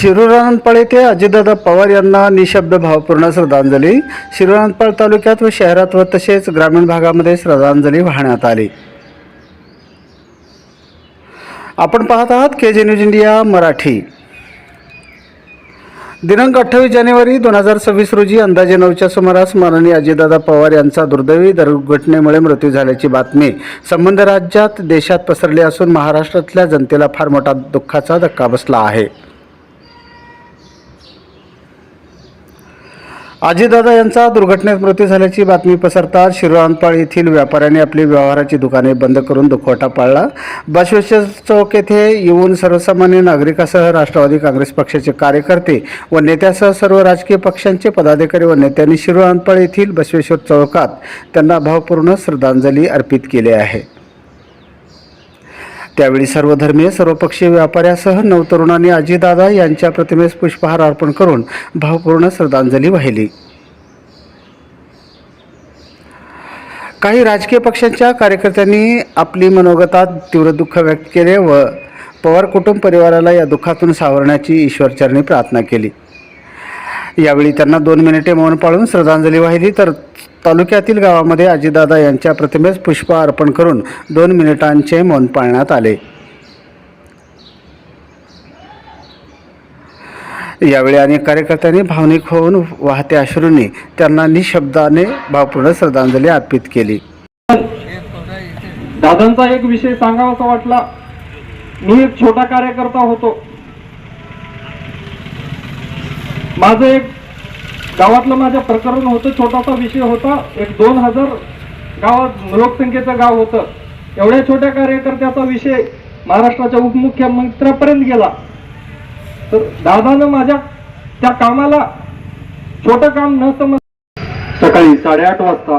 शिरूर येथे अजितदादा पवार यांना निशब्द भावपूर्ण श्रद्धांजली। शिरूर तालुक्यात व शहरात व तसेच ग्रामीण भागामध्ये श्रद्धांजली वाहण्यात आली। आपण पाहत आहात केजे न्यूज इंडिया मराठी। दिनांक 28 जानेवारी 2026 रोजी अंदाजे 9च्या सुमारास माननीय अजितदादा पवार यांचा दुर्दैवी दुर्घटनेमुळे मृत्यू झाल्याची बातमी संबंध राज्यात देशात पसरली असून महाराष्ट्रातल्या जनतेला फार मोठा दुःखाचा धक्का बसला आहे। अजितदादा यांचा दुर्घटनेत मृत्यू झाल्याची बातमी पसरताच शिरूर येथील व्यापाऱ्यांनी आपली व्यवहाराची दुकाने बंद करून दुखवटा पाळला। बसवेश्वर चौक येथे येऊन सर्वसामान्य नागरिकांसह राष्ट्रवादी काँग्रेस पक्षाचे कार्यकर्ते व नेत्यासह सर्व राजकीय पक्षांचे पदाधिकारी व नेत्यांनी शिरूर येथील बसवेश्वर चौकात त्यांना भावपूर्ण श्रद्धांजली अर्पित केली आहे। त्यावेळी सर्वधर्मीय सर्वपक्षीय व्यापाऱ्यासह नवतरुणांनी अजितदादा यांच्या प्रतिमेस पुष्पहार अर्पण करून भावपूर्ण श्रद्धांजली वाहिली। काही राजकीय पक्षांच्या कार्यकर्त्यांनी आपली मनोगतात तीव्र दुःख व्यक्त केले व पवार कुटुंब परिवाराला या दुःखातून सावरण्याची ईश्वरचरणी प्रार्थना केली। यावेळी त्यांना 2 मिनिटे मौन पाळून श्रद्धांजली वाहिली तर तालुक्यातील गावामध्ये अजितदादा यांच्या प्रतिमेस पुष्प अर्पण करून 2 मिनिटांचे मौन पाळण्यात आले। यावेळी अनेक कार्यकर्त्यांनी भावनिक होऊन वाहत्या अश्रूंनी त्यांना निशब्दाने भावपूर्ण श्रद्धांजली अर्पित केली। दादांचा एक विषय सांगावासा वाटला। मी एक छोटा कार्यकर्ता होतो। माझं एक गावातलं माझं प्रकरण होतं, छोटासा विषय होता। एक 2000 गावात लोकसंख्येचं गाव होतं। एवढ्या छोट्या कार्यकर्त्याचा विषय महाराष्ट्राच्या उपमुख्यमंत्र्यापर्यंत गेला। तर दादानं माझ्या त्या कामाला छोटं काम न समज सकाळी 8:30 वाजता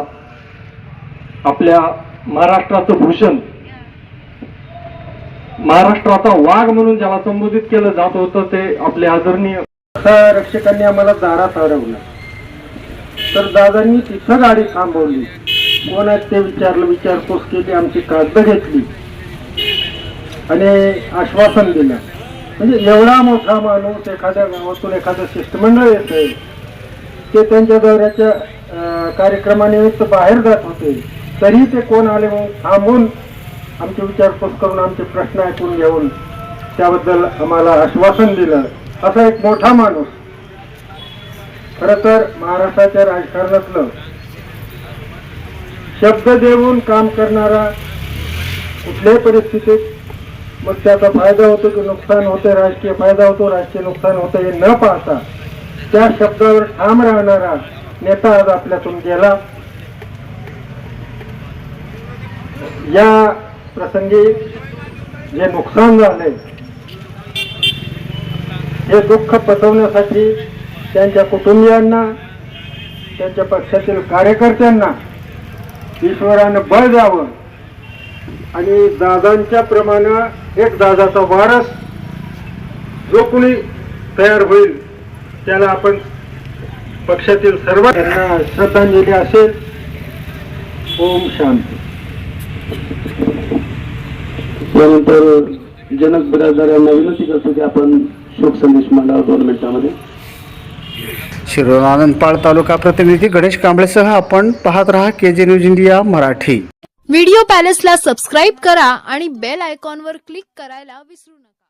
आपल्या महाराष्ट्राचं भूषण, महाराष्ट्राचा वाघ म्हणून ज्याला संबोधित केलं जात होतं ते आपले आदरणीय रक्षकांनी आम्हाला दारात हरवलं। तर दादांनी तिथं गाडी थांबवली, कोण आहेत ते विचारलं, विचारपूस केली, आमची कागद घेतली आणि आश्वासन दिलं। म्हणजे एवढा मोठा माणूस एखाद्या गावातून एखादं शिष्टमंडळ येते ते त्यांच्या दौऱ्याच्या कार्यक्रमानिमित्त बाहेर जात होते, तरी ते कोण आले म्हणून थांबून आमची विचारपूस करून आमचे प्रश्न ऐकून घेऊन त्याबद्दल आम्हाला आश्वासन दिलं। असा एक मोठा माणूस, खरं तर महाराष्ट्राच्या राजकारणातलं शब्द देऊन काम करणारा, कुठल्याही परिस्थितीत मग त्याचा फायदा होतो की नुकसान होते, राजकीय फायदा होतो राजकीय नुकसान होतं हे न पाहता त्या शब्दावर ठाम राहणारा नेता आज आपल्यातून गेला। या प्रसंगी जे नुकसान झाले हे दुःख पचवण्यासाठी त्यांच्या कुटुंबियांना, त्यांच्या पक्षातील कार्यकर्त्यांना ईश्वरानं बळ द्यावं आणि दादांच्या प्रमाणे एक दादाचा वारस जो कोणी तयार होईल त्याला आपण पक्षातील सर्व त्यांना श्रद्धांजली असेल। ओम शांती। त्यानंतर जनक बिराजदार यांना विनंती करतो की आपण शोक संदेश मांडावा 2 मिनिटांमध्ये। शिरूर तालुका प्रतिनिधी गणेश कांबळेसह आपण पाहत रहा KJ news India Marathi. Video पॅलेसला सबस्क्राइब करा आणि बेल आयकॉनवर क्लिक करायला विसरू नका।